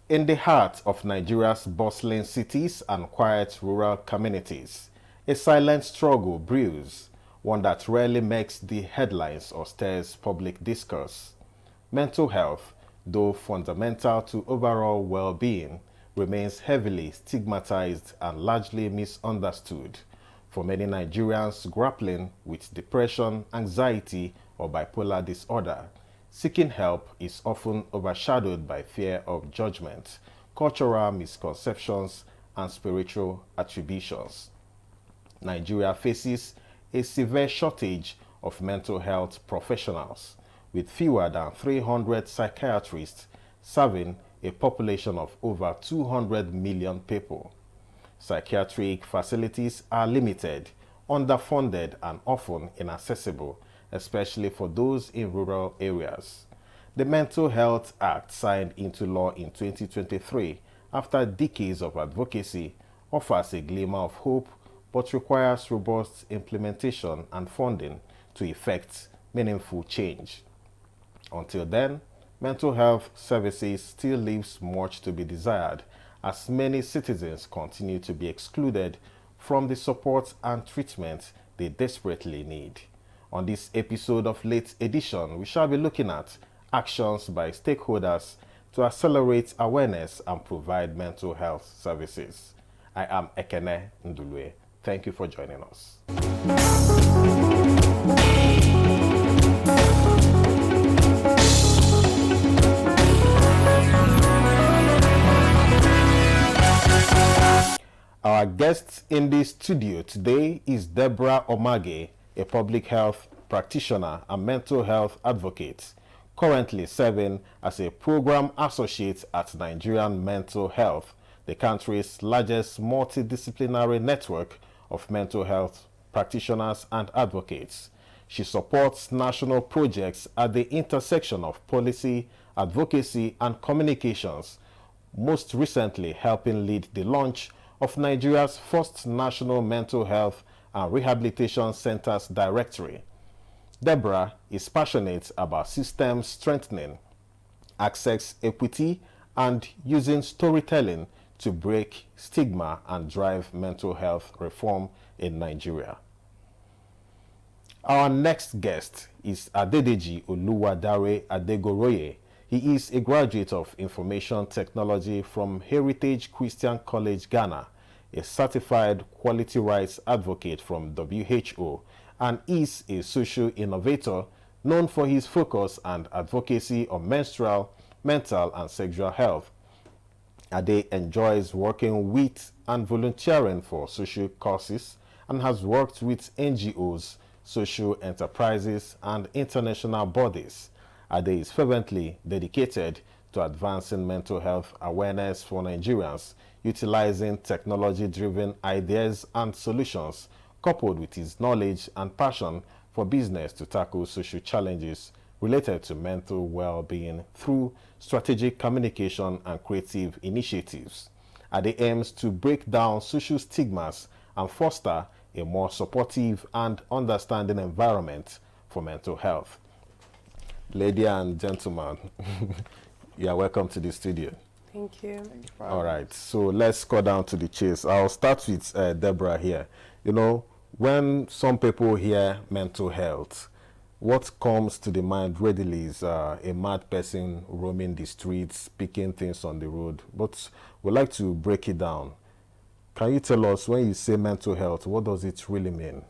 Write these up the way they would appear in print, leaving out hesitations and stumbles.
In the heart of Nigeria's bustling cities and quiet rural communities, a silent struggle brews, one that rarely makes the headlines or stirs public discourse. Mental health, though fundamental to overall well-being, remains heavily stigmatized and largely misunderstood. For many Nigerians grappling with depression, anxiety, or bipolar disorder, seeking help is often overshadowed by fear of judgment, cultural misconceptions, and spiritual attributions. Nigeria faces a severe shortage of mental health professionals, with fewer than 300 psychiatrists serving a population of over 200 million people. Psychiatric facilities are limited, underfunded, and often inaccessible, especially for those in rural areas. The Mental Health Act, signed into law in 2023 after decades of advocacy, offers a glimmer of hope but requires robust implementation and funding to effect meaningful change. Until then, mental health services still leaves much to be desired as many citizens continue to be excluded from the support and treatment they desperately need. On this episode of Late Edition, we shall be looking at actions by stakeholders to accelerate awareness and provide mental health services. I am Ekene Ndulue. Thank you for joining us. Our guest in the studio today is Deborah Omage, a public health practitioner and mental health advocate, currently serving as a program associate at Nigerian Mental Health, the country's largest multidisciplinary network of mental health practitioners and advocates. She supports national projects at the intersection of policy, advocacy, and communications, most recently helping lead the launch of Nigeria's first national mental health and rehabilitation centers directory. Deborah is passionate about system strengthening, access equity, and using storytelling to break stigma and drive mental health reform in Nigeria. Our next guest is Adedeji Oluwadare Adegoroye. He is a graduate of Information Technology from Heritage Christian College, Ghana, a certified quality rights advocate from WHO, and is a social innovator known for his focus and advocacy on menstrual, mental, and sexual health. Ade enjoys working with and volunteering for social causes and has worked with NGOs, social enterprises, and international bodies. Ade is fervently dedicated to advancing mental health awareness for Nigerians, utilizing technology-driven ideas and solutions, coupled with his knowledge and passion for business to tackle social challenges related to mental well-being through strategic communication and creative initiatives. Ade aims to break down social stigmas and foster a more supportive and understanding environment for mental health. Ladies and gentlemen, you are welcome to the studio. Thank you. All right, so let's go down to the chase. I'll start with Deborah here. You know, when some people hear mental health, what comes to the mind readily is a mad person roaming the streets, picking things on the road. But we'd like to break it down. Can you tell us, when you say mental health, what does it really mean?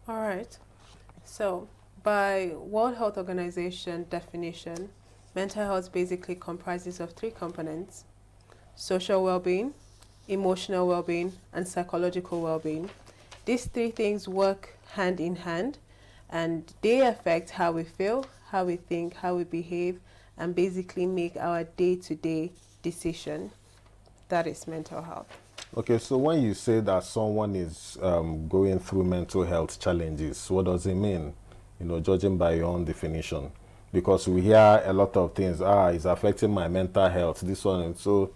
All right. So, by World Health Organization definition, mental health basically comprises of three components: social well-being, emotional well-being, and psychological well-being. These three things work hand in hand, and they affect how we feel, how we think, how we behave, and basically make our day-to-day decision. That is mental health. Okay, so when you say that someone is going through mental health challenges, what does it mean? You know, judging by your own definition. Because we hear a lot of things, it's affecting my mental health, this one, and so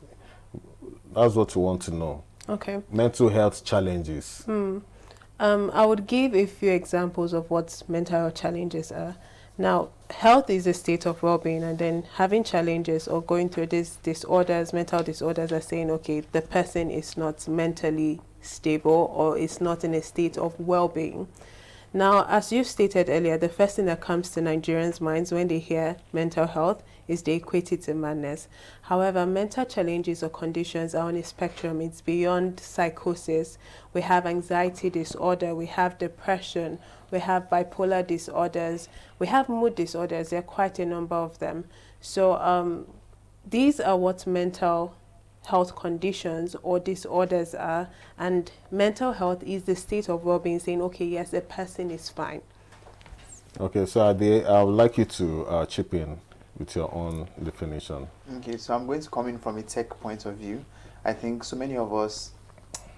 that's what we want to know. Okay. Mental health challenges. I would give a few examples of what mental health challenges are. Now, health is a state of well-being, and then having challenges or going through these disorders, mental disorders, are saying, okay, the person is not mentally stable or is not in a state of well-being. Now, as you stated earlier, the first thing that comes to Nigerians' minds when they hear mental health is they equate it to madness. However, mental challenges or conditions are on a spectrum. It's beyond psychosis. We have anxiety disorder, we have depression, we have bipolar disorders, we have mood disorders. There are quite a number of them. So these are what mental health conditions or disorders are, and mental health is the state of well-being, saying, okay, yes, a person is fine. Okay, so Ade, I would like you to chip in with your own definition. Okay, so I'm going to come in from a tech point of view. I think so many of us,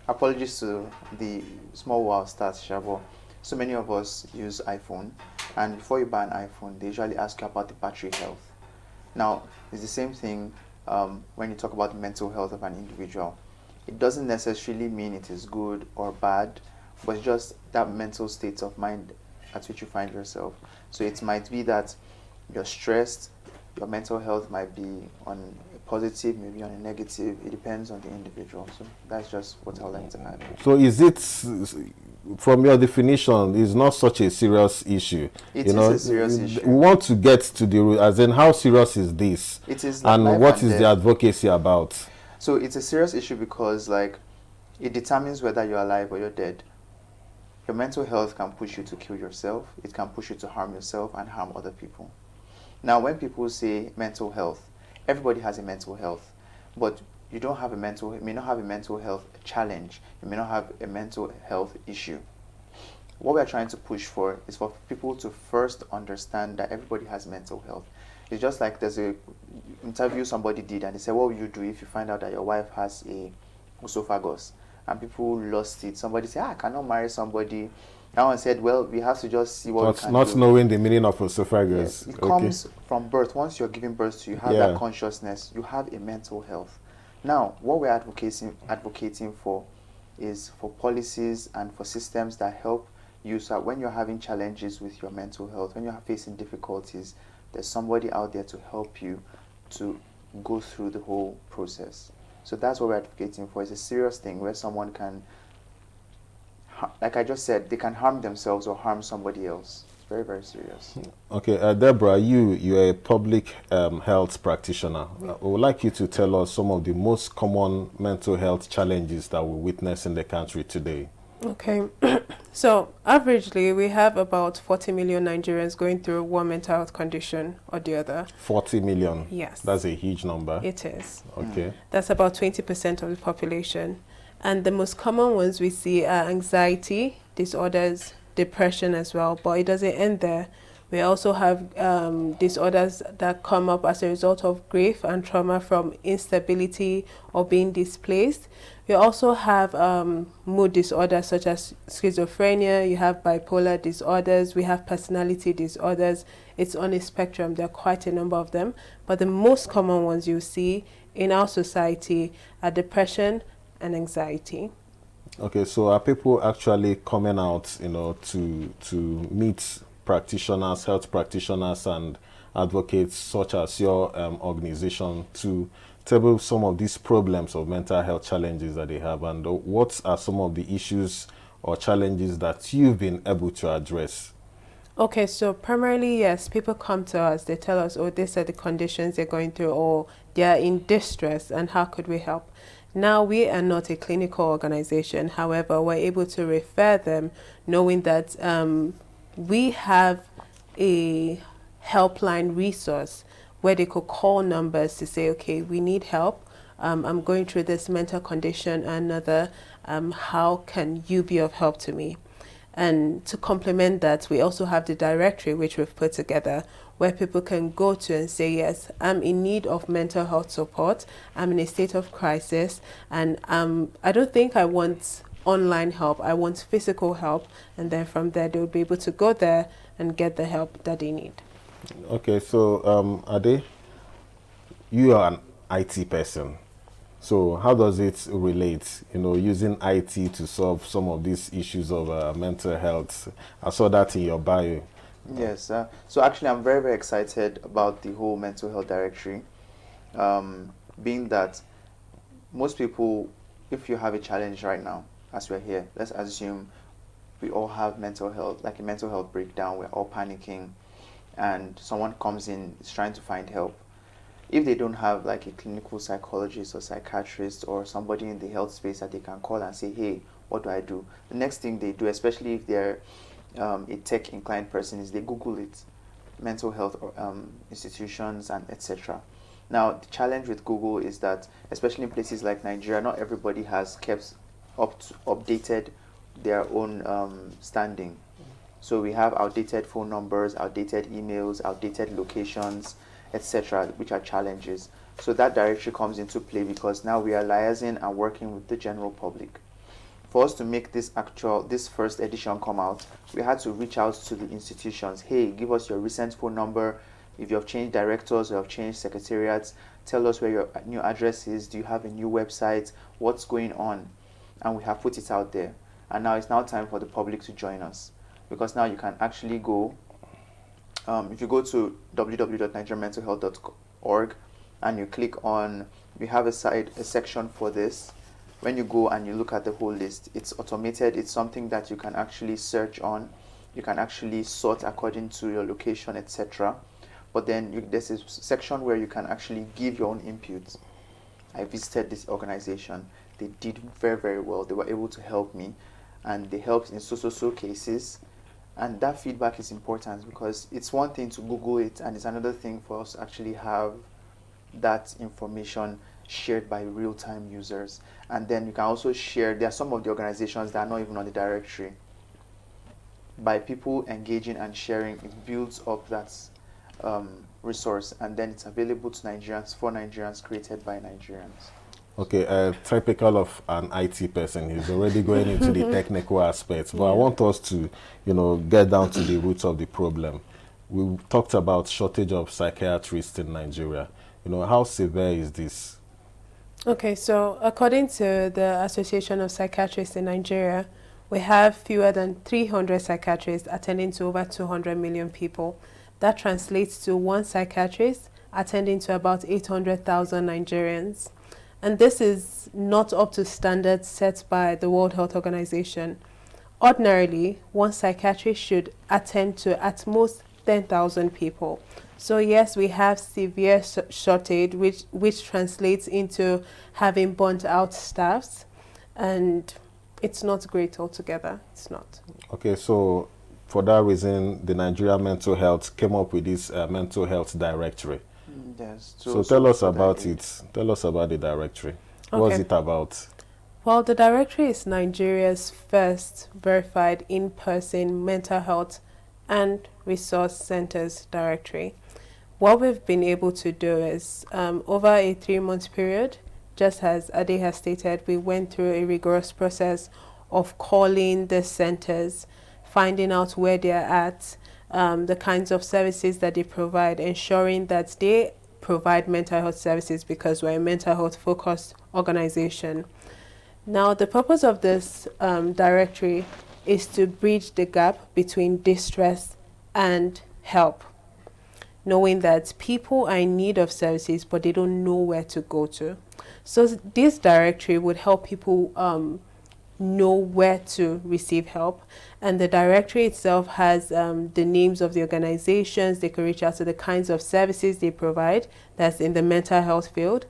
apologies to the small wow stats, Shabo, so many of us use iPhone, and before you buy an iPhone, they usually ask you about the battery health. Now, it's the same thing when you talk about the mental health of an individual. It doesn't necessarily mean it is good or bad, but it's just that mental state of mind at which you find yourself. So it might be that you're stressed, your mental health might be on a positive, maybe on a negative. It depends on the individual. So that's just what I'd like to add. So is it, from your definition, is not such a serious issue? It is a serious issue. We want to get to the root, as in how serious is this? It is like and what is the advocacy about? So it's a serious issue because like it determines whether you're alive or you're dead. Your mental health can push you to kill yourself. It can push you to harm yourself and harm other people. Now, when people say mental health, everybody has a mental health, but you don't have a mental, you may not have a mental health challenge. You may not have a mental health issue. What we're trying to push for is for people to first understand that everybody has mental health. It's just like there's a interview somebody did and they said, what will you do if you find out that your wife has a esophagus? And people lost it. Somebody said, I cannot marry somebody. That one said, well, we have to just see what we can do. Not knowing the meaning of esophagus. Yes, it comes from birth. Once you're giving birth to, you have that consciousness. You have a mental health. Now, what we're advocating for is for policies and for systems that help you. So when you're having challenges with your mental health, when you're facing difficulties, there's somebody out there to help you to go through the whole process. So that's what we're advocating for. It's a serious thing where someone can, like I just said, they can harm themselves or harm somebody else. It's very, very serious. Okay, Deborah, you're a public health practitioner. I would like you to tell us some of the most common mental health challenges that we witness in the country today. Okay, so averagely we have about 40 million Nigerians going through one mental health condition or the other. 40 million? Yes. That's a huge number. It is. Okay. That's about 20% of the population. And the most common ones we see are anxiety disorders, depression as well, but it doesn't end there. We also have disorders that come up as a result of grief and trauma from instability or being displaced. We also have mood disorders such as schizophrenia, you have bipolar disorders, we have personality disorders. It's on a spectrum, there are quite a number of them. But the most common ones you see in our society are depression and anxiety. Okay, so are people actually coming out, to meet practitioners, health practitioners and advocates such as your organization to table some of these problems of mental health challenges that they have, and what are some of the issues or challenges that you've been able to address? Okay, so primarily, yes, people come to us, they tell us, oh, these are the conditions they're going through, or they are in distress, and how could we help? Now, we are not a clinical organization. However, we're able to refer them knowing that we have a helpline resource where they could call numbers to say, okay, we need help. I'm going through this mental condition and another. How can you be of help to me? And to complement that, we also have the directory which we've put together where people can go to and say, yes, I'm in need of mental health support. I'm in a state of crisis, and I don't think I want online help. I want physical help. And then from there, they'll be able to go there and get the help that they need. Okay, so Ade, you are an IT person. So how does it relate, using IT to solve some of these issues of mental health? I saw that in your bio. Yes. So actually, I'm very, very excited about the whole mental health directory. Being that most people, if you have a challenge right now, as we're here, let's assume we all have mental health, like a mental health breakdown, we're all panicking, and someone comes in, is trying to find help. If they don't have like a clinical psychologist or psychiatrist or somebody in the health space that they can call and say, hey, what do I do? The next thing they do, especially if they're a tech inclined person, is they Google it, mental health institutions and etc. Now, the challenge with Google is that, especially in places like Nigeria, not everybody has kept updated their own standing. So we have outdated phone numbers, outdated emails, outdated locations, etc., which are challenges. So that directory comes into play because now we are liaising and working with the general public. For us to make this first edition come out, we had to reach out to the institutions. Hey, give us your recent phone number. If you have changed directors or have changed secretariats, tell us where your new address is. Do you have a new website? What's going on? And we have put it out there. And now it's now time for the public to join us. Because now you can actually go, if you go to www.nigerianmentalhealth.org and you click on, we have a section for this. When you go and you look at the whole list, it's automated. It's something that you can actually search on. You can actually sort according to your location, etc. But then there's a section where you can actually give your own input. I visited this organization. They did very, very well. They were able to help me, and they helped in so cases. And that feedback is important because it's one thing to Google it, and it's another thing for us to actually have that information shared by real-time users. And then you can also share, there are some of the organizations that are not even on the directory. By people engaging and sharing, it builds up that resource, and then it's available to Nigerians, for Nigerians, created by Nigerians. Okay, typical of an IT person, he's already going into the technical aspects, but I want us to, get down to the roots of the problem. We talked about shortage of psychiatrists in Nigeria. How severe is this? Okay, so according to the Association of Psychiatrists in Nigeria, we have fewer than 300 psychiatrists attending to over 200 million people. That translates to one psychiatrist attending to about 800,000 Nigerians. And this is not up to standards set by the World Health Organization. Ordinarily, one psychiatrist should attend to at most 10,000 people. So yes, we have severe shortage, which translates into having burnt out staffs, and it's not great altogether. It's not. Okay, so for that reason, the Nigeria Mental Health came up with this mental health directory. Yes. So tell us about it. Tell us about the directory. Okay. What's it about? Well, the directory is Nigeria's first verified in-person mental health and resource centers directory. What we've been able to do is, over a 3-month period, just as Ade has stated, we went through a rigorous process of calling the centers, finding out where they're at, the kinds of services that they provide, ensuring that they provide mental health services because we're a mental health focused organization. Now, the purpose of this directory is to bridge the gap between distress and help, knowing that people are in need of services, but they don't know where to go to. So this directory would help people know where to receive help. And the directory itself has the names of the organizations. They can reach out to the kinds of services they provide that's in the mental health field.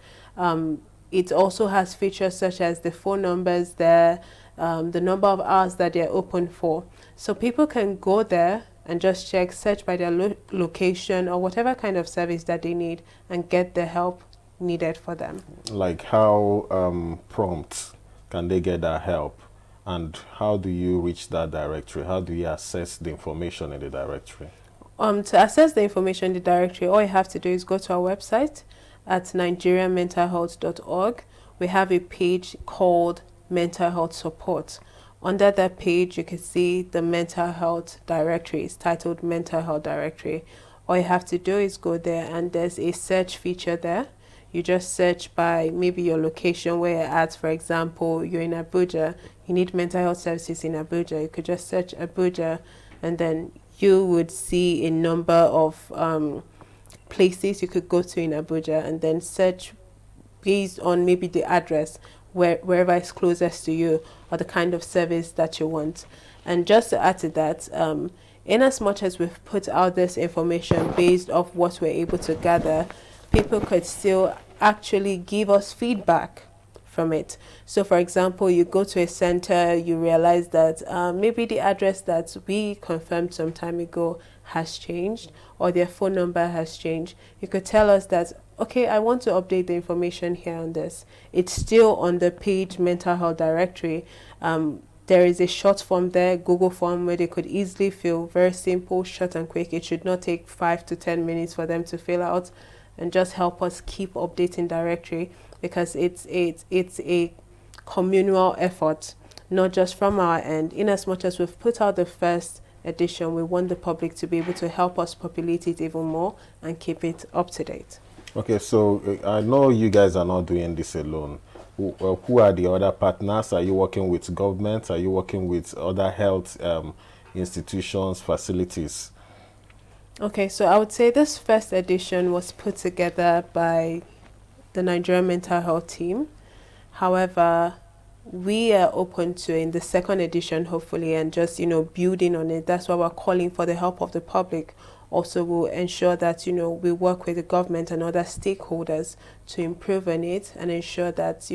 It also has features such as the phone numbers there, the number of hours that they're open for. So people can go there and just check, search by their location or whatever kind of service that they need and get the help needed for them. Like how prompt can they get that help? And how do you reach that directory? How do you access the information in the directory? To access the information in the directory, all you have to do is go to our website at nigerianmentalhealth.org. We have a page called Mental Health Support. Under that page, you can see the mental health directory. It's titled Mental Health Directory. All you have to do is go there, and there's a search feature there. You just search by maybe your location where you're at. For example, you're in Abuja, you need mental health services in Abuja. You could just search Abuja, and then you would see a number of places you could go to in Abuja and then search based on maybe the address wherever is closest to you or the kind of service that you want. And just to add to that, in as much as we've put out this information based off what we're able to gather, people could still actually give us feedback from it. So for example, you go to a center, you realize that maybe the address that we confirmed some time ago has changed or their phone number has changed. You could tell us that, okay, I want to update the information here on this. It's still on the page mental health directory. There is a short form there, Google form, where they could easily fill, very simple, short and quick. It should not take 5 to 10 minutes for them to fill out and just help us keep updating directory, because it's a communal effort, not just from our end. In as much as we've put out the first edition, we want the public to be able to help us populate it even more and keep it up to date. Okay, so I know you guys are not doing this alone. Who are the other partners? Are you working with government? Are you working with other health institutions, facilities? Okay, so I would say this first edition was put together by the Nigerian mental health team. However, we are open to in the second edition, hopefully, and just, building on it. That's why we're calling for the help of the public. Also, we'll ensure that, we work with the government and other stakeholders to improve on it and ensure that,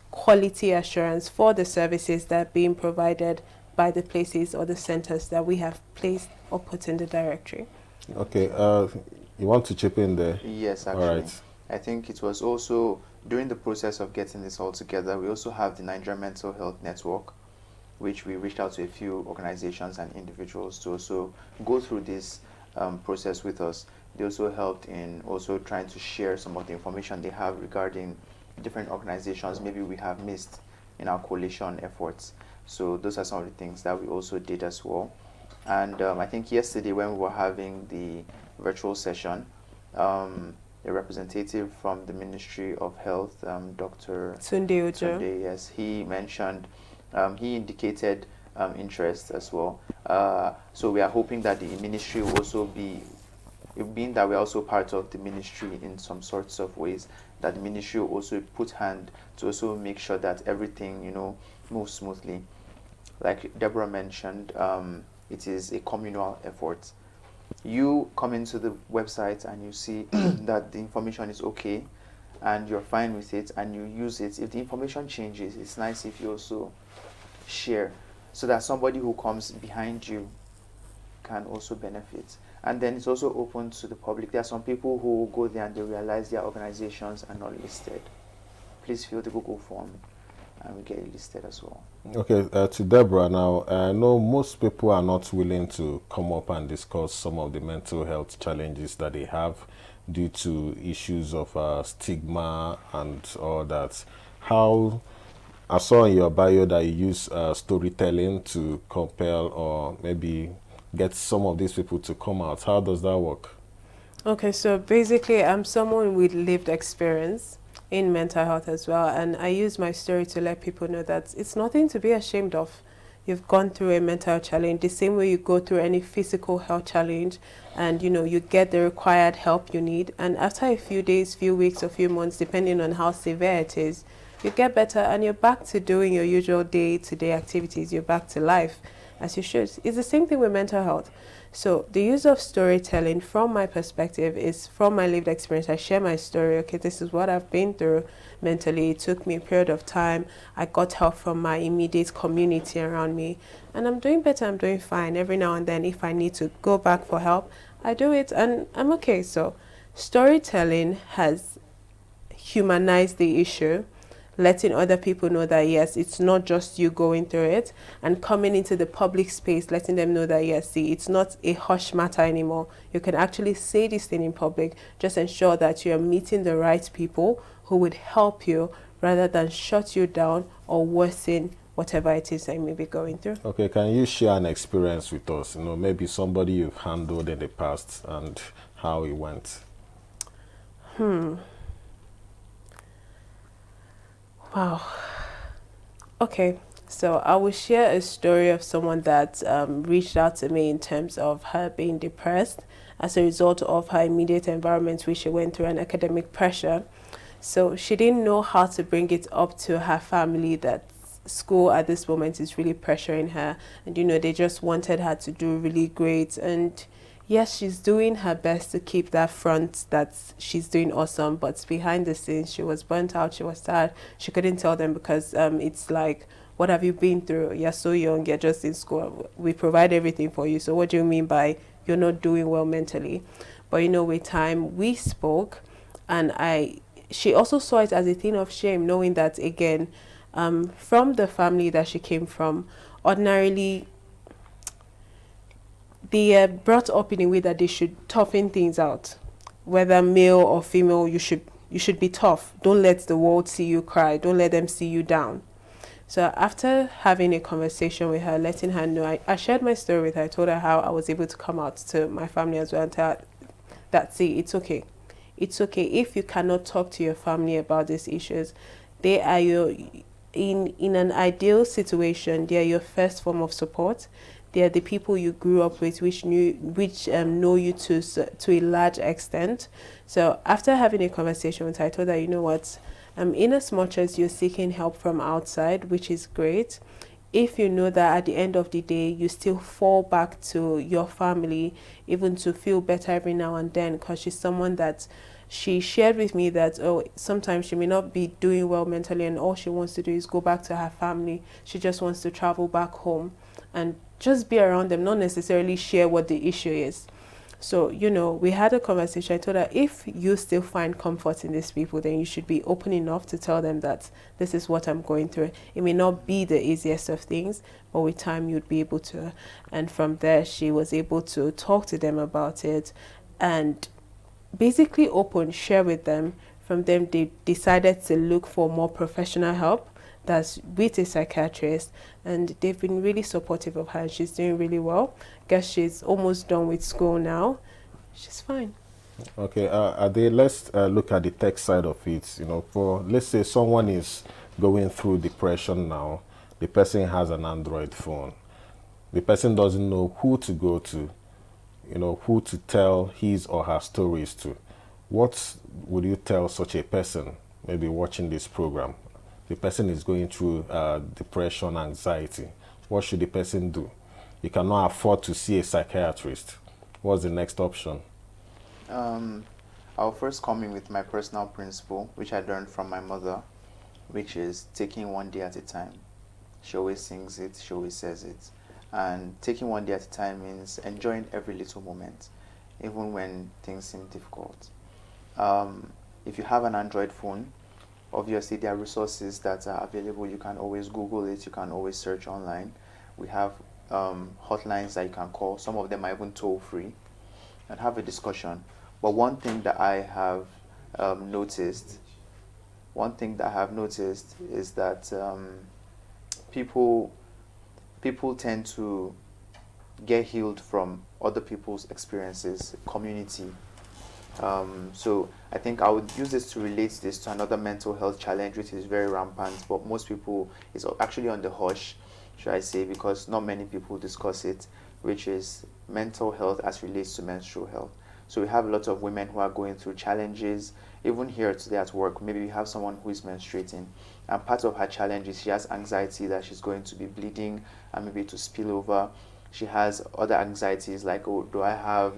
quality assurance for the services that are being provided by the places or the centers that we have placed or put in the directory. Okay, you want to chip in there? Yes, actually. All right. I think it was also during the process of getting this all together, we also have the Nigerian Mental Health Network, which we reached out to a few organizations and individuals to also go through this process with us. They also helped in also trying to share some of the information they have regarding different organizations maybe we have missed in our coalition efforts. So those are some of the things that we also did as well. And I think yesterday when we were having the virtual session, a representative from the Ministry of Health, Dr. Tunde Ojo. Tunde, yes, he mentioned, he indicated interest as well. So we are hoping that the ministry will also be, being that we're also part of the ministry in some sorts of ways, that the ministry will also put hand to also make sure that everything, moves smoothly. Like Deborah mentioned, it is a communal effort. You come into the website and you see that the information is okay and you're fine with it and you use it. If the information changes, it's nice if you also share so that somebody who comes behind you can also benefit. And then it's also open to the public. There are some people who go there and they realize their organizations are not listed. Please fill the Google form and we get it listed as well. Okay, to Deborah now, I know most people are not willing to come up and discuss some of the mental health challenges that they have due to issues of stigma and all that. How, I saw in your bio that you use storytelling to compel or maybe get some of these people to come out. How does that work? Okay, so basically I'm someone with lived experience in mental health as well, and I use my story to let people know that it's nothing to be ashamed of. You've gone through a mental challenge the same way you go through any physical health challenge, and you get the required help you need, and after a few days, few weeks or few months, depending on how severe it is, you get better and you're back to doing your usual day-to-day activities. You're back to life as you should. It's the same thing with mental health. So the use of storytelling from my perspective is from my lived experience. I share my story. Okay, this is what I've been through mentally. It took me a period of time. I got help from my immediate community around me, and I'm doing better. I'm doing fine. Every now and then, if I need to go back for help, I do it and I'm okay. So storytelling has humanized the issue, letting other people know that yes, it's not just you going through it, and coming into the public space, letting them know that yes, see, it's not a hush matter anymore. You can actually say this thing in public. Just ensure that you're meeting the right people who would help you rather than shut you down or worsen whatever it is that you may be going through. Okay, can you share an experience with us? Maybe somebody you've handled in the past and how it went. Wow. Okay, So I will share a story of someone that reached out to me in terms of her being depressed as a result of her immediate environment, which she went through, an academic pressure. So she didn't know how to bring it up to her family that school at this moment is really pressuring her, and they just wanted her to do really great. And yes, she's doing her best to keep that front that she's doing awesome, but behind the scenes she was burnt out, she was tired. She couldn't tell them because it's like, what have you been through? You're so young, you're just in school, we provide everything for you, so what do you mean by you're not doing well mentally? But with time we spoke, and she also saw it as a thing of shame, knowing that, again, from the family that she came from, ordinarily they are brought up in a way that they should toughen things out. Whether male or female, you should be tough. Don't let the world see you cry. Don't let them see you down. So after having a conversation with her, letting her know, I shared my story with her. I told her how I was able to come out to my family as well and tell her that, see, it's okay. It's okay if you cannot talk to your family about these issues. They are in an ideal situation, they are your first form of support. They are the people you grew up with, which know you to a large extent. So after having a conversation with her, I told her, you know what, in as much as you're seeking help from outside, which is great, if you know that at the end of the day you still fall back to your family, even to feel better every now and then, because she's someone that she shared with me that, sometimes she may not be doing well mentally and all she wants to do is go back to her family. She just wants to travel back home and just be around them, not necessarily share what the issue is. So, we had a conversation. I told her, if you still find comfort in these people, then you should be open enough to tell them that this is what I'm going through. It may not be the easiest of things, but with time you'd be able to. And from there, she was able to talk to them about it and basically share with them. From them, they decided to look for more professional help, that's with a psychiatrist, and they've been really supportive of her. She's doing really well. Guess she's almost done with school now. She's fine. Okay, let's look at the tech side of it. For, let's say someone is going through depression now, the person has an Android phone. The person doesn't know who to go to, who to tell his or her stories to. What would you tell such a person, maybe watching this program? The person is going through depression, anxiety. What should the person do? You cannot afford to see a psychiatrist. What's the next option? I'll first come in with my personal principle, which I learned from my mother, which is taking one day at a time. She always sings it, she always says it. And taking one day at a time means enjoying every little moment, even when things seem difficult. If you have an Android phone, obviously there are resources that are available. You can always Google it, you can always search online. We have hotlines that you can call. Some of them are even toll-free, and have a discussion. But one thing that I have noticed is that people tend to get healed from other people's experiences, community. So I think I would use this to relate this to another mental health challenge, which is very rampant, but most people, it's actually on the hush, should I say, because not many people discuss it, which is mental health as relates to menstrual health. So we have a lot of women who are going through challenges. Even here today at work, maybe we have someone who is menstruating, and part of her challenge is she has anxiety that she's going to be bleeding and maybe to spill over. She has other anxieties like, oh, do I have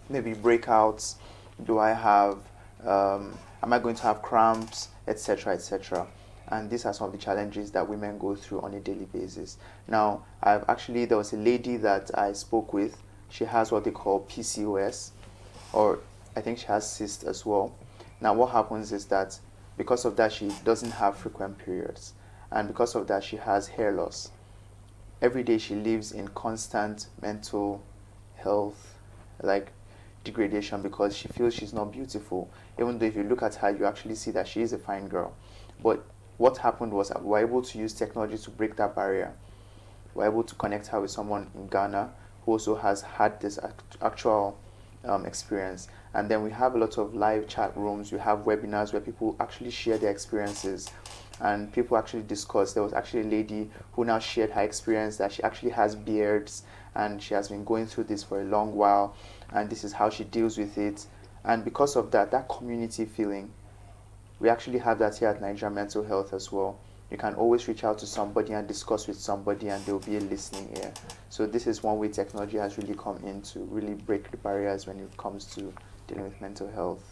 maybe breakouts? Do I have, am I going to have cramps, etc., etc.? And these are some of the challenges that women go through on a daily basis. Now, there was a lady that I spoke with. She has what they call PCOS, or I think she has cyst as well. Now, what happens is that because of that, she doesn't have frequent periods. And because of that, she has hair loss. Every day she lives in constant mental health, like degradation, because she feels she's not beautiful. Even though if you look at her, you actually see that she is a fine girl. But what happened was that we were able to use technology to break that barrier. We were able to connect her with someone in Ghana who also has had this actual experience. And then we have a lot of live chat rooms. We have webinars where people actually share their experiences. and people actually discussed. There was actually a lady who now shared her experience that she actually has beards and she has been going through this for a long while, and this is how she deals with it. And because of that, that community feeling, we actually have that here at Nigeria Mental Health as well. You can always reach out to somebody and discuss with somebody, and there will be a listening ear. So this is one way technology has really come in to really break the barriers when it comes to dealing with mental health.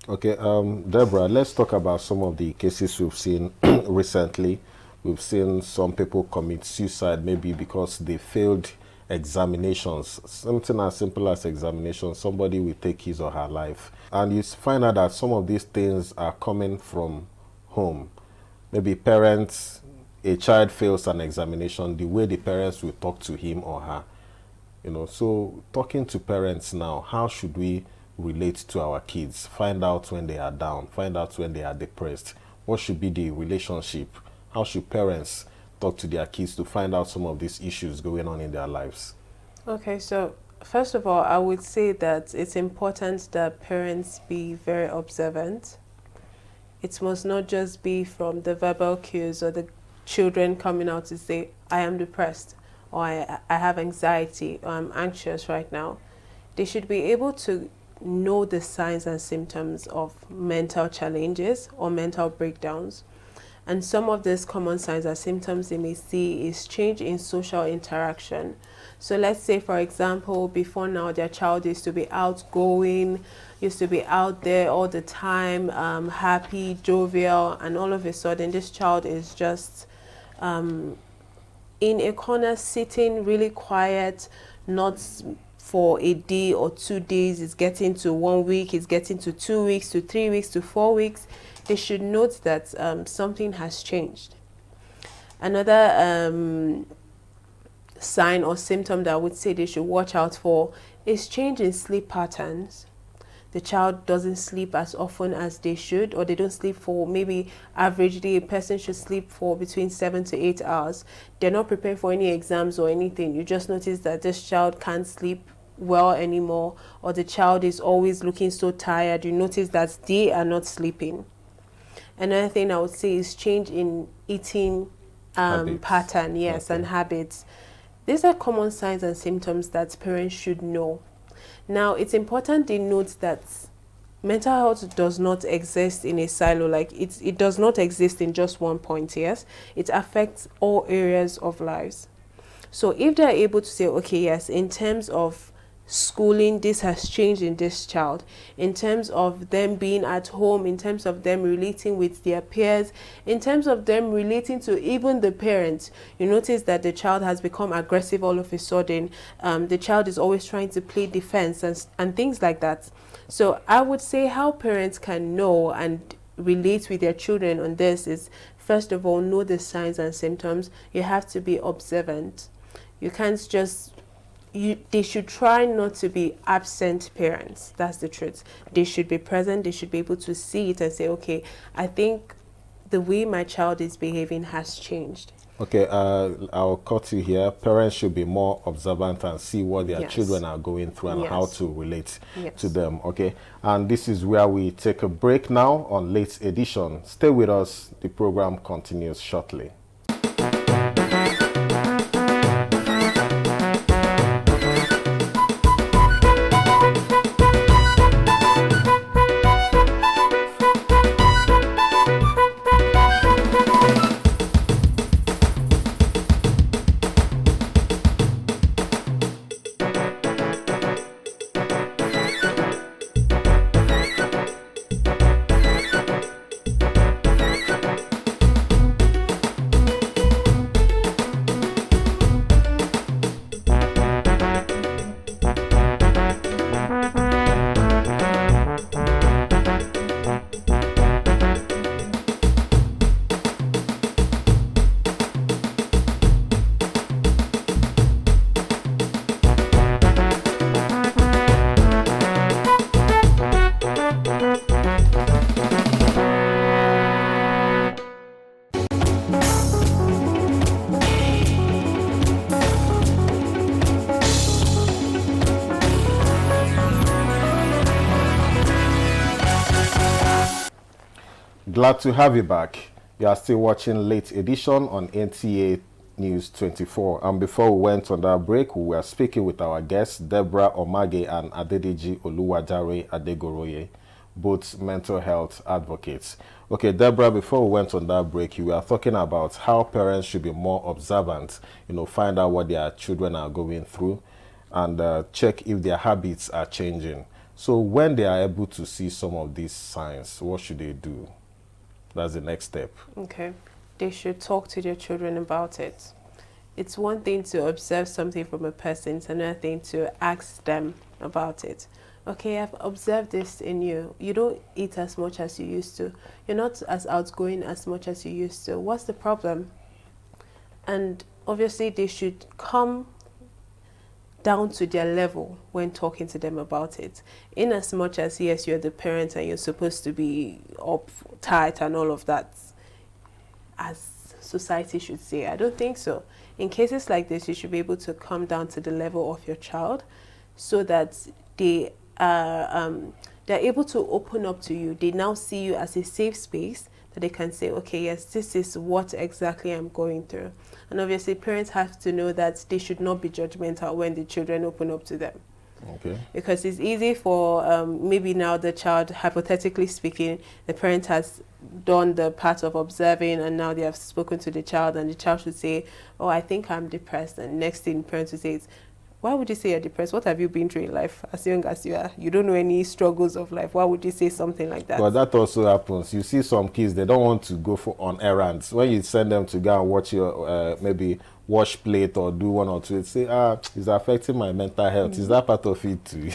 Okay, Deborah, let's talk about some of the cases we've seen recently. We've seen some people commit suicide maybe because they failed examinations. Something as simple as examinations, somebody will take his or her life. And you find out that some of these things are coming from home. Maybe parents, a child fails an examination, the way the parents will talk to him or her. So talking to parents now, how should we relate to our kids? Find out when they are down, find out when they are depressed. What should be the relationship? How should parents talk to their kids to find out some of these issues going on in their lives? Okay, so first of all, I would say that it's important that parents be very observant. It must not just be from the verbal cues or the children coming out to say, I am depressed, or I have anxiety, or I'm anxious right now. They should be able to know the signs and symptoms of mental challenges or mental breakdowns. And some of these common signs and symptoms they may see is change in social interaction. So let's say, for example, before now, their child used to be outgoing, used to be out there all the time, happy, jovial, and all of a sudden this child is just in a corner sitting really quiet, not for a day or 2 days, it's getting to 1 week, it's getting to 2 weeks, to 3 weeks, to 4 weeks. They should note that something has changed. Another sign or symptom that I would say they should watch out for is change in sleep patterns. The child doesn't sleep as often as they should, or they don't sleep for, maybe averagely a person should sleep for between 7 to 8 hours. They're not prepared for any exams or anything. You just notice that this child can't sleep well anymore, or the child is always looking so tired. You notice that they are not sleeping. Another thing I would say is change in eating pattern, yes, okay, and habits. These are common signs and symptoms that parents should know. Now, it's important they note that mental health does not exist in a silo, like it does not exist in just one point, yes? It affects all areas of lives. So if they're able to say, okay, yes, in terms of schooling, this has changed in this child, in terms of them being at home, in terms of them relating with their peers, in terms of them relating to even the parents, you notice that the child has become aggressive all of a sudden. The child is always trying to play defense and things like that. So I would say how parents can know and relate with their children on this is, first of all, know the signs and symptoms. You have to be observant. You can't just they should try not to be absent parents. That's the truth. They should be present. They should be able to see it and say, okay, I think the way my child is behaving has changed. Okay, I'll cut you here. Parents should be more observant and see what their children are going through and how to relate to them. Okay, and this is where we take a break now on Late Edition. Stay with us. The program continues shortly. Glad to have you back. You are still watching Late Edition on NTA News 24. And before we went on that break, we were speaking with our guests, Deborah Omage and Adedeji Oluwadare Adegoroye, both mental health advocates. Okay, Deborah, before we went on that break, you were talking about how parents should be more observant, find out what their children are going through and check if their habits are changing. So when they are able to see some of these signs, what should they do? That's the next step. Okay. They should talk to their children about it. It's one thing to observe something from a person, it's another thing to ask them about it. Okay, I've observed this in you. You don't eat as much as you used to. You're not as outgoing as much as you used to. What's the problem? And obviously they should come down to their level when talking to them about it. In as much as, yes, you're the parent and you're supposed to be uptight and all of that, as society should say. I don't think so. In cases like this, you should be able to come down to the level of your child so that they're able to open up to you. They now see you as a safe space that they can say, okay, yes, this is what exactly I'm going through. And obviously, parents have to know that they should not be judgmental when the children open up to them. Okay. Because it's easy for maybe now the child, hypothetically speaking, the parent has done the part of observing and now they have spoken to the child and the child should say, oh, I think I'm depressed. And next thing the parent will say is, why would you say you're depressed? What have you been through in life as young as you are? You don't know any struggles of life. Why would you say something like that? But that also happens. You see some kids, they don't want to go on errands. When you send them to go and watch your, maybe wash plate or do one or two, they say, it's affecting my mental health. Is that part of it too?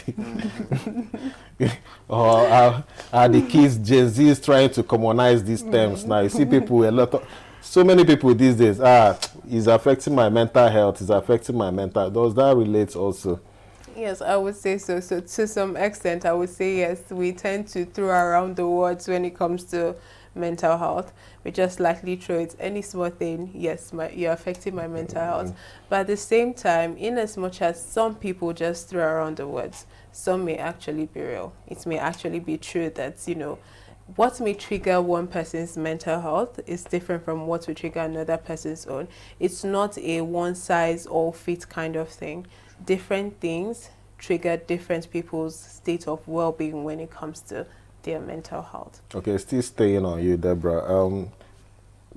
Or are the kids, Gen Z is trying to commonize these terms now? You see people, so many people these days, it's affecting my mental health, it's affecting my mental. Does that relate also? Yes, I would say so. So to some extent, I would say yes, we tend to throw around the words when it comes to mental health. We just lightly throw it. Any small thing, yes, you're affecting my mental health. But at the same time, in as much as some people just throw around the words, some may actually be real. It may actually be true that, what may trigger one person's mental health is different from what will trigger another person's own. It's not a one-size-all-fit kind of thing. Different things trigger different people's state of well-being when it comes to their mental health. Okay, still staying on you, Deborah.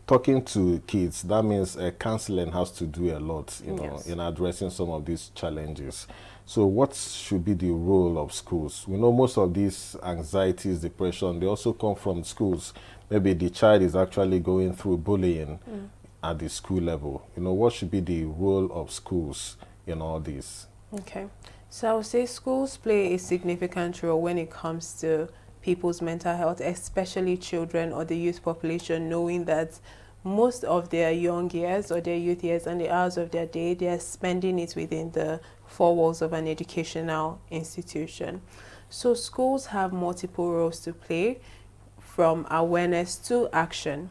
Talking to kids, that means counseling has to do a lot, Yes. in addressing some of these challenges. So what should be the role of schools? We know most of these anxieties, depression, they also come from schools. Maybe the child is actually going through bullying at the school level. What should be the role of schools in all this? Okay. So I would say schools play a significant role when it comes to people's mental health, especially children or the youth population, knowing that most of their young years or their youth years and the hours of their day, they are spending it within the four walls of an educational institution. So schools have multiple roles to play, from awareness to action.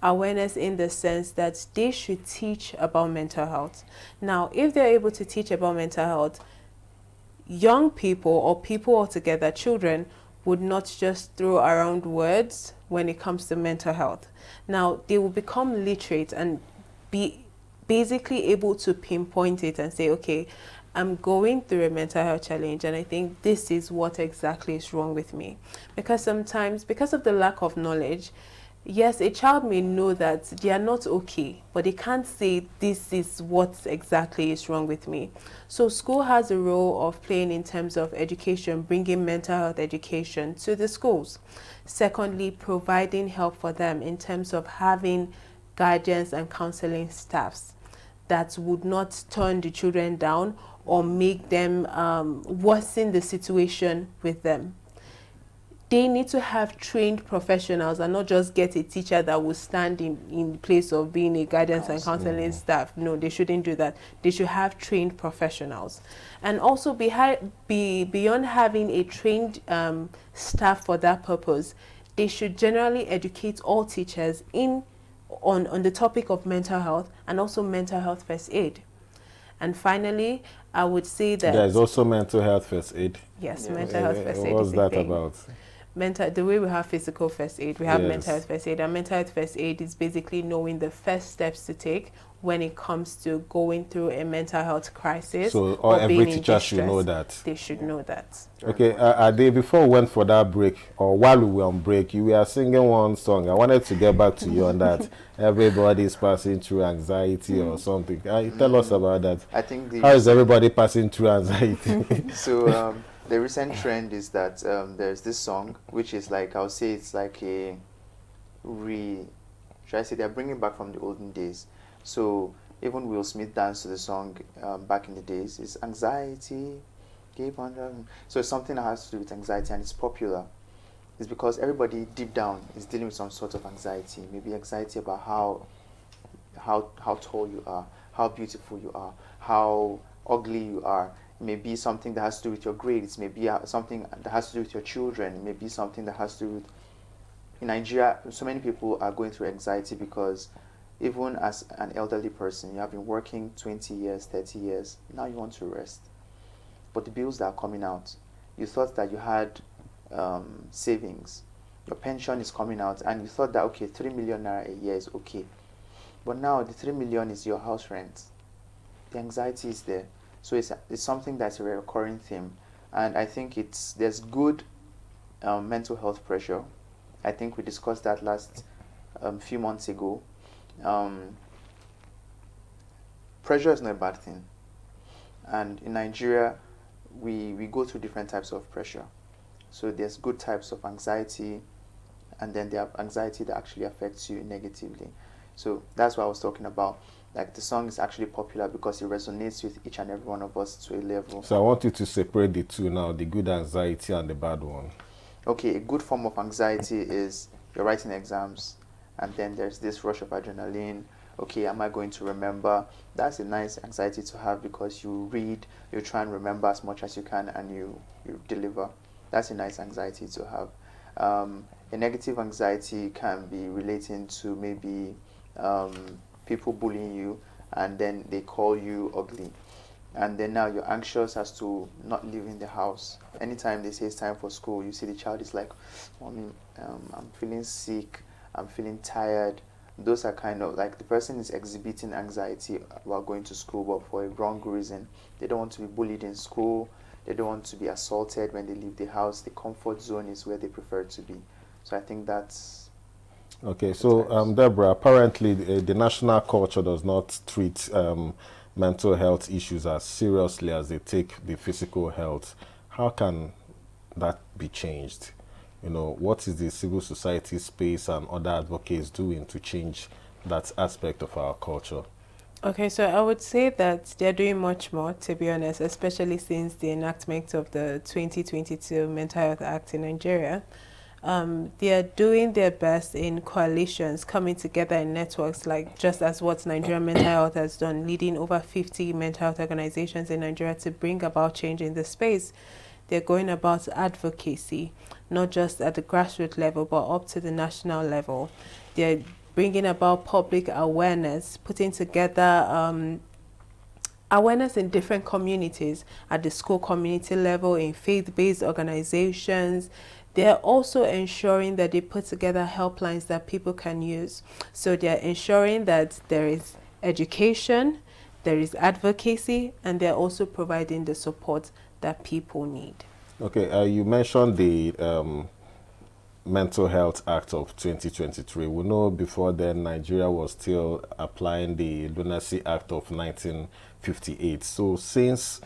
Awareness in the sense that they should teach about mental health. Now, if they're able to teach about mental health, young people or people altogether, children, would not just throw around words when it comes to mental health. Now, they will become literate and be basically able to pinpoint it and say, okay, I'm going through a mental health challenge and I think this is what exactly is wrong with me. Because sometimes, because of the lack of knowledge, yes, a child may know that they are not okay, but they can't say this is what exactly is wrong with me. So school has a role of playing in terms of education, bringing mental health education to the schools. Secondly, providing help for them in terms of having guardians and counseling staffs that would not turn the children down or make them worsen the situation with them. They need to have trained professionals and not just get a teacher that will stand in place of being a guidance and counseling staff. No, they shouldn't do that. They should have trained professionals. And also beyond having a trained staff for that purpose, they should generally educate all teachers on the topic of mental health and also mental health first aid. And finally, I would say that there's also mental health first aid. yes, mental health first aid. What's that about? the way we have physical first aid, we have Yes. mental health first aid, and mental health first aid is basically knowing the first steps to take when it comes to going through a mental health crisis. So or every being in teacher should know distress. that. They should know that. Okay, Ade, before we went for that break, or while we were on break, you were singing one song. I wanted to get back to you on that. Everybody is passing through anxiety or something. Tell us about that. I think How is everybody passing through anxiety? So the recent trend is that there's this song, which is like, I'll say it's like a should I say they're bringing back from the olden days. So even Will Smith danced to the song back in the days. It's anxiety, keep on driving. So it's something that has to do with anxiety, and it's popular. It's because everybody deep down is dealing with some sort of anxiety. Maybe anxiety about how tall you are, how beautiful you are, how ugly you are. It may be something that has to do with your grades. Maybe something that has to do with your children. Maybe something that has to do with... In Nigeria, so many people are going through anxiety because even as an elderly person, you have been working 20 years, 30 years, now you want to rest. But the bills that are coming out, you thought that you had savings, your pension is coming out, and you thought that, okay, 3 million naira a year is okay. But now the 3 million is your house rent. The anxiety is there. So it's something that's a recurring theme. And I think there's good mental health pressure. I think we discussed that last few months ago. Pressure is not a bad thing, and in Nigeria we go through different types of pressure. So there's good types of anxiety, and then there are anxiety that actually affects you negatively. So that's what I was talking about. Like, the song is actually popular because it resonates with each and every one of us to a level. So I want you to separate the two now, the good anxiety and the bad one. Okay, a good form of anxiety is you're writing exams, and then there's this rush of adrenaline. Okay, am I going to remember? That's a nice anxiety to have because you read, you try and remember as much as you can, and you deliver. That's a nice anxiety to have. A negative anxiety can be relating to maybe people bullying you, and then they call you ugly. And then now you're anxious as to not leaving the house. Anytime they say it's time for school, you see the child is like, Mommy, I'm feeling sick, I'm feeling tired. Those are kind of like, the person is exhibiting anxiety while going to school, but for a wrong reason. They don't want to be bullied in school. They don't want to be assaulted when they leave the house. The comfort zone is where they prefer to be. So I think that's... Okay, so Deborah, apparently the national culture does not treat mental health issues as seriously as they take the physical health. How can that be changed? You know, what is the civil society space and other advocates doing to change that aspect of our culture? Okay, so I would say that they're doing much more, to be honest, especially since the enactment of the 2022 Mental Health Act in Nigeria. They are doing their best in coalitions, coming together in networks, like just as what Nigerian Mental Health has done, leading over 50 mental health organizations in Nigeria to bring about change in the space. They're going about advocacy, not just at the grassroots level, but up to the national level. They're bringing about public awareness, putting together awareness in different communities, at the school community level, in faith-based organizations. They're also ensuring that they put together helplines that people can use. So they're ensuring that there is education, there is advocacy, and they're also providing the support that people need. Okay, you mentioned the Mental Health Act of 2023. We know before then Nigeria was still applying the Lunacy Act of 1958. So since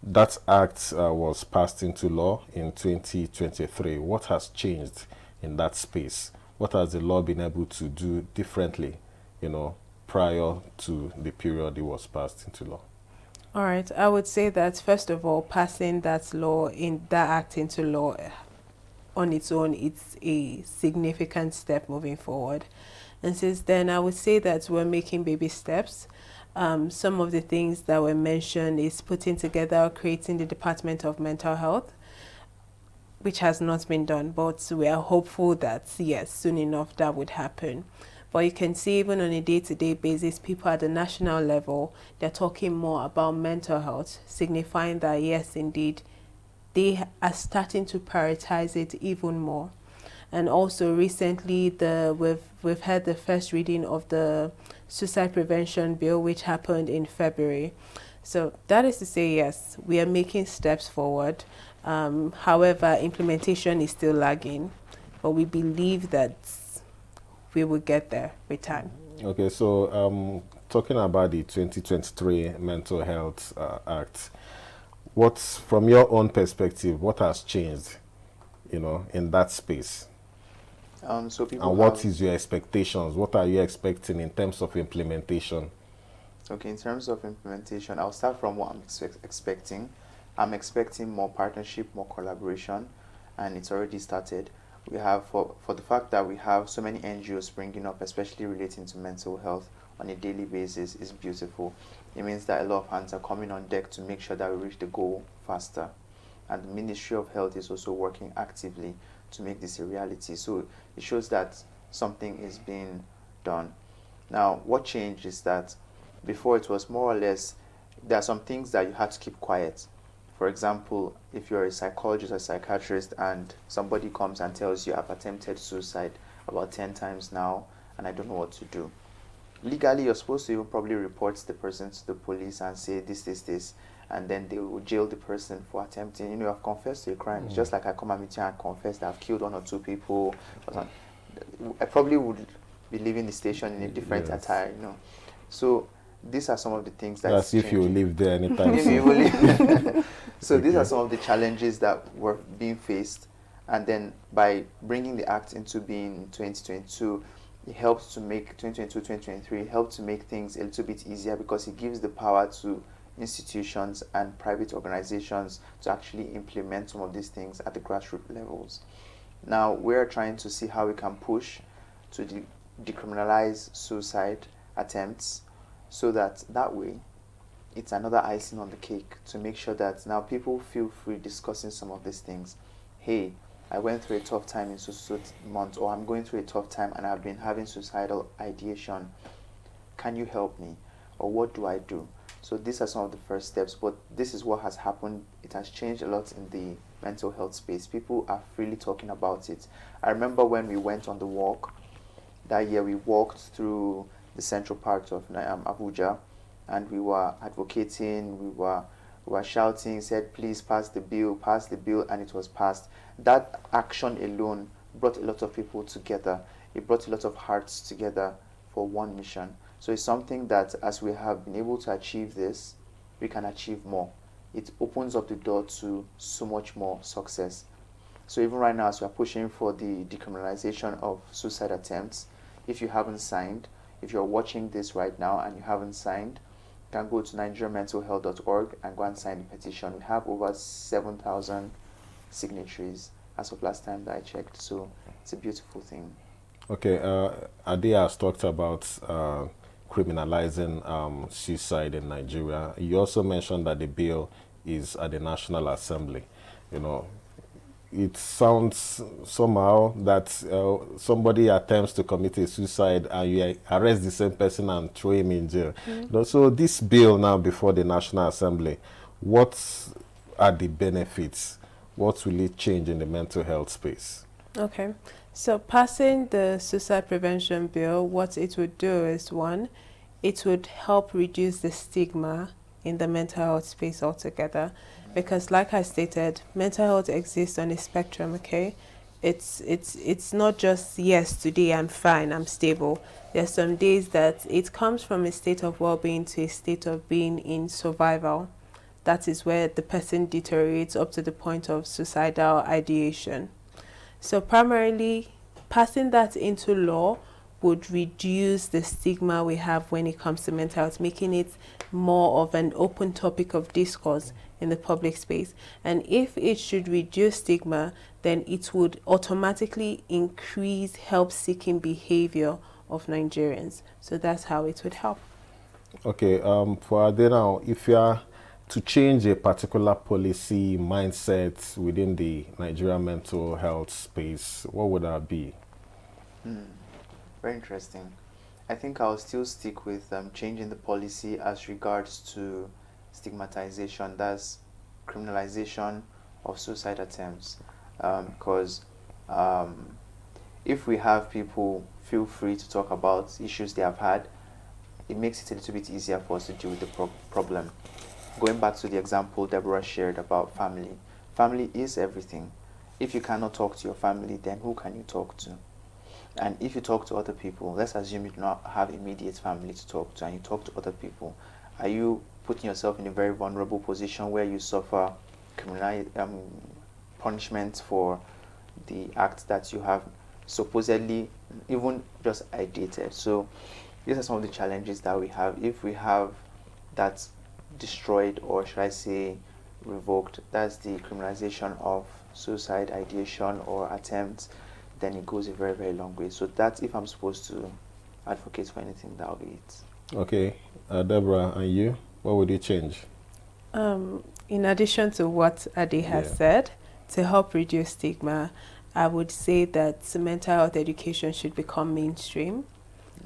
that act was passed into law in 2023, what has changed in that space? What has the law been able to do differently, you know, prior to the period it was passed into law? All right, I would say that first of all, passing that act into law on its own, it's a significant step moving forward. And since then, I would say that we're making baby steps. Some of the things that were mentioned is putting together, creating the Department of Mental Health, which has not been done, but we are hopeful that, yes, soon enough that would happen. But you can see even on a day-to-day basis, people at the national level, they're talking more about mental health, signifying that, yes, indeed, they are starting to prioritize it even more. And also recently, we've had the first reading of the suicide prevention bill, which happened in February. So that is to say, yes, we are making steps forward. However, implementation is still lagging, but we believe that we will get there with time. Okay, so talking about the 2023 Mental Health Act, what's, from your own perspective, what has changed, in that space? So people And what is your expectations? What are you expecting in terms of implementation? Okay, in terms of implementation, I'll start from what I'm expecting. I'm expecting more partnership, more collaboration, and it's already started. We have, for the fact that we have so many NGOs springing up, especially relating to mental health on a daily basis, is beautiful. It means that a lot of hands are coming on deck to make sure that we reach the goal faster. And the Ministry of Health is also working actively to make this a reality. So it shows that something is being done. Now, what changed is that before it was more or less, there are some things that you had to keep quiet. For example, if you're a psychologist or psychiatrist and somebody comes and tells you, I've attempted suicide about 10 times now and I don't know what to do. Legally, you're supposed to even probably report the person to the police and say this, and then they will jail the person for attempting. I've confessed to a crime. It's just like I come and meet you and confess that I've killed 1 or 2 people. I probably would be leaving the station in a different attire, So these are some of the things that as if you live there anytime soon. So these are some of the challenges that were being faced, and then by bringing the act into being in 2022, it helps to make 2022-2023 help to make things a little bit easier, because it gives the power to institutions and private organizations to actually implement some of these things at the grassroots levels. Now we're trying to see how we can push to decriminalize suicide attempts, so that way it's another icing on the cake to make sure that now people feel free discussing some of these things. Hey, I went through a tough time in so month, or I'm going through a tough time and I've been having suicidal ideation. Can you help me? Or what do I do? So these are some of the first steps, but this is what has happened. It has changed a lot in the mental health space. People are freely talking about it. I remember when we went on the walk, that year we walked through the central part of Abuja, and we were advocating, we were shouting, said, please pass the bill, and it was passed. That action alone brought a lot of people together. It brought a lot of hearts together for one mission. So it's something that, as we have been able to achieve this, we can achieve more. It opens up the door to so much more success. So even right now, as we are pushing for the decriminalization of suicide attempts, if you haven't signed, if you're watching this right now and you haven't signed, you can go to nigeriamentalhealth.org and go and sign the petition. We have over 7,000 signatories as of last time that I checked. So it's a beautiful thing. Okay, Ade has talked about criminalizing suicide in Nigeria. You also mentioned that the bill is at the National Assembly. It sounds somehow that somebody attempts to commit a suicide and you arrest the same person and throw him in jail. So this bill now before the National Assembly, what are the benefits? What will it change in the mental health space? Okay, so passing the suicide prevention bill, what it would do is, one, it would help reduce the stigma in the mental health space altogether. Because like I stated, mental health exists on a spectrum, okay? It's not just, yes, today I'm fine, I'm stable. There's some days that it comes from a state of well-being to a state of being in survival. That is where the person deteriorates up to the point of suicidal ideation. So primarily, passing that into law would reduce the stigma we have when it comes to mental health, making it more of an open topic of discourse in the public space. And if it should reduce stigma, then it would automatically increase help-seeking behavior of Nigerians. So that's how it would help. Okay, for Ade now, if you are to change a particular policy mindset within the Nigerian mental health space, what would that be? Very interesting. I think I'll still stick with changing the policy as regards to stigmatization, that's criminalization of suicide attempts, because if we have people feel free to talk about issues they have had, it makes it a little bit easier for us to deal with the problem. Going back to the example Deborah shared about family, family is everything. If you cannot talk to your family, then who can you talk to? And if you talk to other people, let's assume you do not have immediate family to talk to, and you talk to other people, are you putting yourself in a very vulnerable position where you suffer criminal punishment for the act that you have supposedly even just ideated? So these are some of the challenges that we have. If we have that destroyed, or should I say revoked, that's the criminalization of suicide ideation or attempts, then it goes a very, very long way. So that's, if I'm supposed to advocate for anything, that'll be it. Okay, Deborah, and you, what would you change? In addition to what Ade has said, to help reduce stigma, I would say that mental health education should become mainstream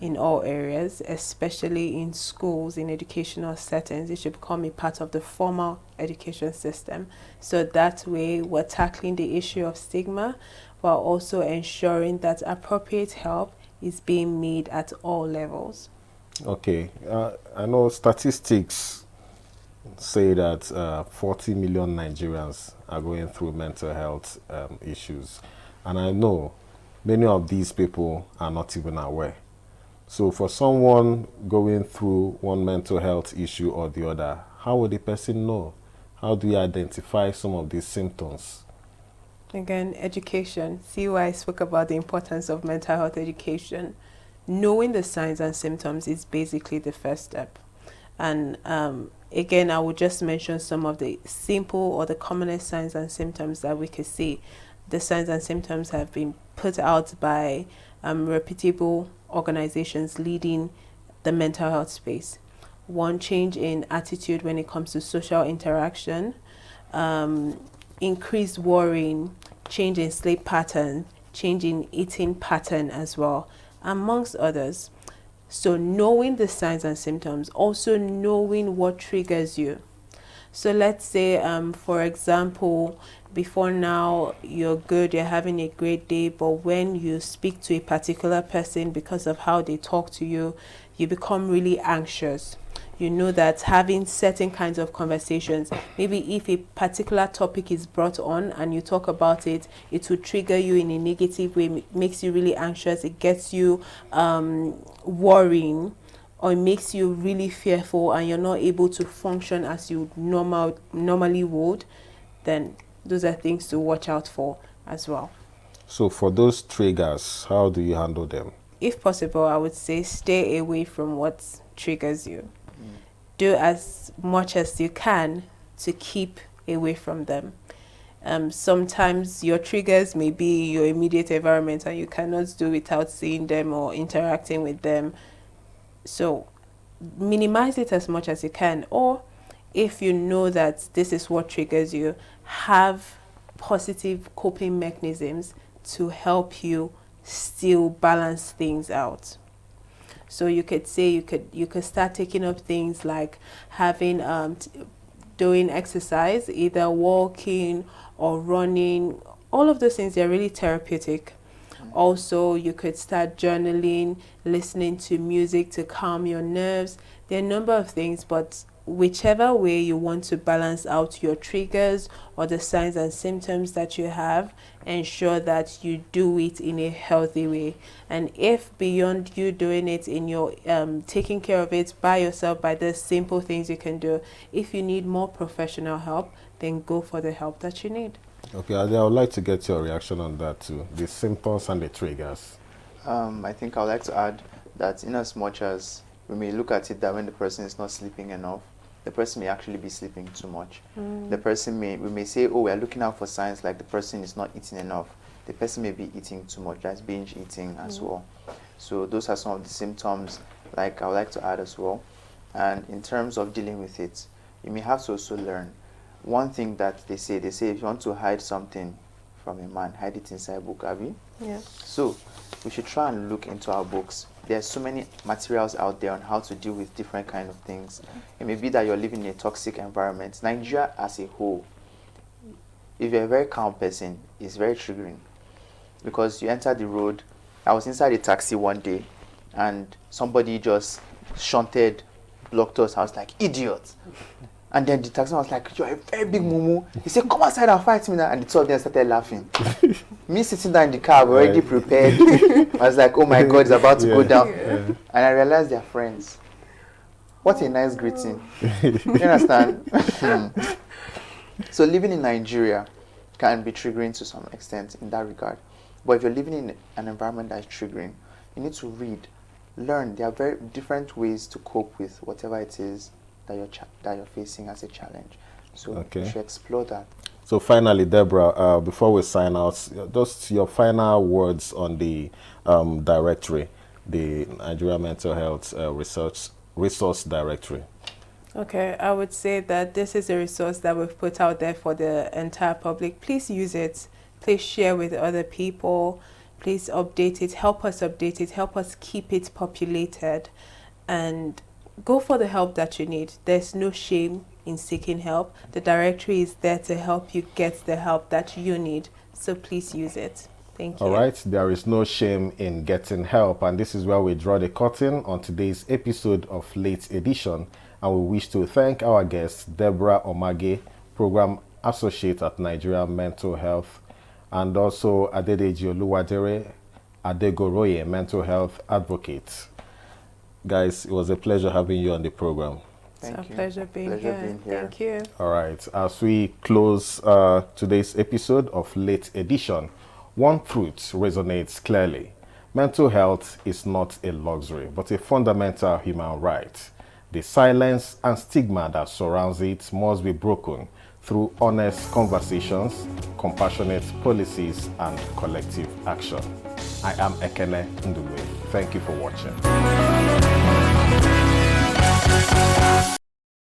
in all areas, especially in schools, in educational settings. It should become a part of the formal education system. So that way we're tackling the issue of stigma while also ensuring that appropriate help is being made at all levels. Okay, I know statistics say that 40 million Nigerians are going through mental health issues. And I know many of these people are not even aware. So for someone going through one mental health issue or the other, how would the person know? How do you identify some of these symptoms? Again, education. See why I spoke about the importance of mental health education. Knowing the signs and symptoms is basically the first step. And again, I would just mention some of the simple or the commonest signs and symptoms that we could see. The signs and symptoms have been put out by reputable organizations leading the mental health space. One, change in attitude when it comes to social interaction, increased worrying, change in sleep pattern, change in eating pattern as well, amongst others. So knowing the signs and symptoms, also knowing what triggers you. So let's say, for example, before now, you're good, you're having a great day, but when you speak to a particular person because of how they talk to you, you become really anxious. You know that having certain kinds of conversations, maybe if a particular topic is brought on and you talk about it, it will trigger you in a negative way, makes you really anxious, it gets you worrying, or it makes you really fearful and you're not able to function as you normally would, then those are things to watch out for as well. So for those triggers, how do you handle them? If possible, I would say stay away from what triggers you. Do as much as you can to keep away from them. Sometimes your triggers may be your immediate environment and you cannot do without seeing them or interacting with them. So minimize it as much as you can. Or if you know that this is what triggers you, have positive coping mechanisms to help you still balance things out. So you could say you could start taking up things like having doing exercise, either walking or running. All of those things, they're really therapeutic. Also, you could start journaling, listening to music to calm your nerves. There are a number of things, but whichever way you want to balance out your triggers or the signs and symptoms that you have, ensure that you do it in a healthy way. And if beyond you doing it in your taking care of it by yourself, by the simple things you can do, if you need more professional help, then go for the help that you need. Okay, Ade, I would like to get your reaction on that too, the symptoms and the triggers. I think I would like to add that in as much as we may look at it that when the person is not sleeping enough, the person may actually be sleeping too much. The person we may say, oh, we are looking out for signs like the person is not eating enough. The person may be eating too much, that's binge eating as well. So those are some of the symptoms like I would like to add as well. And in terms of dealing with it, you may have to also learn. One thing that they say if you want to hide something from a man, hide it inside a book, Abby. Yeah. So we should try and look into our books. There are so many materials out there on how to deal with different kind of things. It may be that you're living in a toxic environment. Nigeria as a whole, if you're a very calm person, it's very triggering because you enter the road. I was inside a taxi one day and somebody just shunted, blocked us. I was like, idiot. And then the taxi was like, you're a very big mumu. He said, come outside and fight me now. And the two of them started laughing. Me sitting down in the car, already prepared. I was like, oh my God, it's about to go down. And I realized they're friends. What a nice greeting. You understand? So living in Nigeria can be triggering to some extent in that regard. But if you're living in an environment that is triggering, you need to read, learn. There are very different ways to cope with whatever it is that you're facing as a challenge. So you should explore that. So finally, Deborah, before we sign out, just your final words on the directory, the Nigeria Mental Health Resource Directory. Okay, I would say that this is a resource that we've put out there for the entire public. Please use it. Please share with other people. Please update it. Help us update it. Help us keep it populated. And go for the help that you need. There's no shame in seeking help. The directory is there to help you get the help that you need. So please use it. Thank you. All right, there is no shame in getting help. And this is where we draw the curtain on today's episode of Late Edition. And we wish to thank our guest, Deborah Omage, Program Associate at Nigeria Mental Health, and also Adedeji Oluwadere Adegoroye, Mental Health Advocate. Guys, it was a pleasure having you on the program. It's a pleasure being here. Thank you. All right, as we close today's episode of Late Edition, one truth resonates clearly. Mental health is not a luxury, but a fundamental human right. The silence and stigma that surrounds it must be broken through honest conversations, compassionate policies, and collective action. I am Ekene Ndulwe. Thank you for watching.